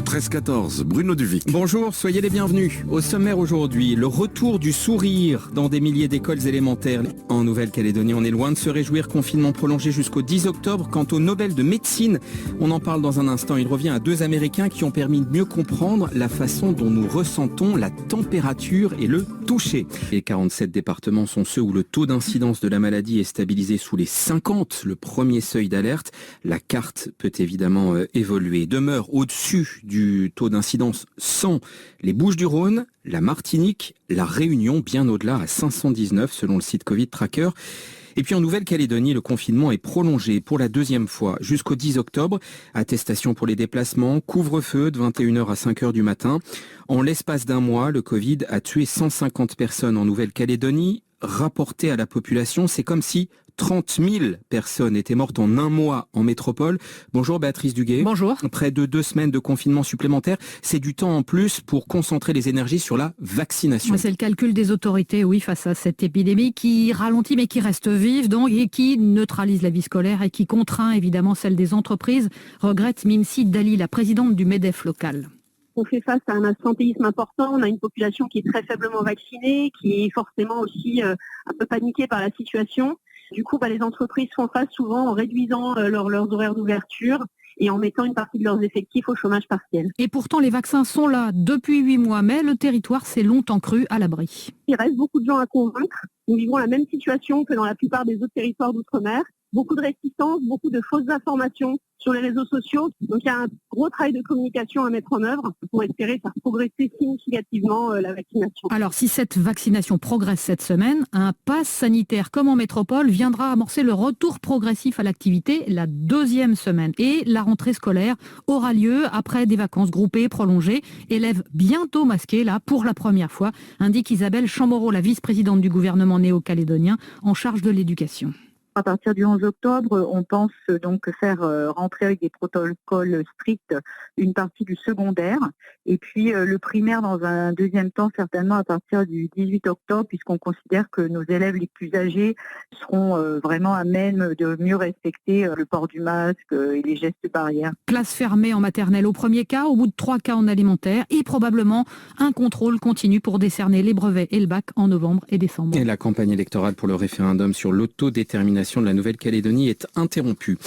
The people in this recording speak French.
13-14, Bruno Duvic. Bonjour, soyez les bienvenus. Au sommaire aujourd'hui, le retour du sourire dans des milliers d'écoles élémentaires. En Nouvelle-Calédonie, on est loin de se réjouir. Confinement prolongé jusqu'au 10 octobre. Quant au Nobel de médecine, on en parle dans un instant. Il revient à deux Américains qui ont permis de mieux comprendre la façon dont nous ressentons la température et le toucher. Les 47 départements sont ceux où le taux d'incidence de la maladie est stabilisé sous les 50, le premier seuil d'alerte. La carte peut évidemment évoluer. Demeure au-dessus du taux d'incidence 100, les Bouches-du-Rhône, la Martinique, la Réunion, bien au-delà à 519 selon le site Covid Tracker. Et puis en Nouvelle-Calédonie, le confinement est prolongé pour la deuxième fois jusqu'au 10 octobre. Attestation pour les déplacements, couvre-feu de 21h à 5h du matin. En l'espace d'un mois, le Covid a tué 150 personnes en Nouvelle-Calédonie. Rapporté à la population, c'est comme si 30 000 personnes étaient mortes en un mois en métropole. Bonjour Béatrice Duguay. Bonjour. Près de 2 semaines de confinement supplémentaire, c'est du temps en plus pour concentrer les énergies sur la vaccination. C'est le calcul des autorités, oui, face à cette épidémie qui ralentit mais qui reste vive donc et qui neutralise la vie scolaire et qui contraint évidemment celle des entreprises, regrette Mimsi Dali, la présidente du MEDEF local. On fait face à un absentéisme important, on a une population qui est très faiblement vaccinée, qui est forcément aussi un peu paniquée par la situation. Du coup, les entreprises font face souvent en réduisant leurs horaires d'ouverture et en mettant une partie de leurs effectifs au chômage partiel. Et pourtant, les vaccins sont là depuis 8 mois, mais le territoire s'est longtemps cru à l'abri. Il reste beaucoup de gens à convaincre. Nous vivons la même situation que dans la plupart des autres territoires d'outre-mer. Beaucoup de réticences, beaucoup de fausses informations sur les réseaux sociaux. Donc il y a un gros travail de communication à mettre en œuvre pour espérer faire progresser significativement la vaccination. Alors si cette vaccination progresse cette semaine, un pass sanitaire comme en métropole viendra amorcer le retour progressif à l'activité la deuxième semaine. Et la rentrée scolaire aura lieu après des vacances groupées, prolongées. Élèves bientôt masqués, là, pour la première fois, indique Isabelle Chamorro, la vice-présidente du gouvernement néo-calédonien en charge de l'éducation. À partir du 11 octobre, on pense donc faire rentrer avec des protocoles stricts une partie du secondaire et puis le primaire dans un deuxième temps certainement à partir du 18 octobre puisqu'on considère que nos élèves les plus âgés seront vraiment à même de mieux respecter le port du masque et les gestes barrières. Classe fermée en maternelle au premier cas, au bout de 3 cas en alimentaire et probablement un contrôle continu pour décerner les brevets et le bac en novembre et décembre. Et la campagne électorale pour le référendum sur l'autodétermination de la Nouvelle-Calédonie est interrompue.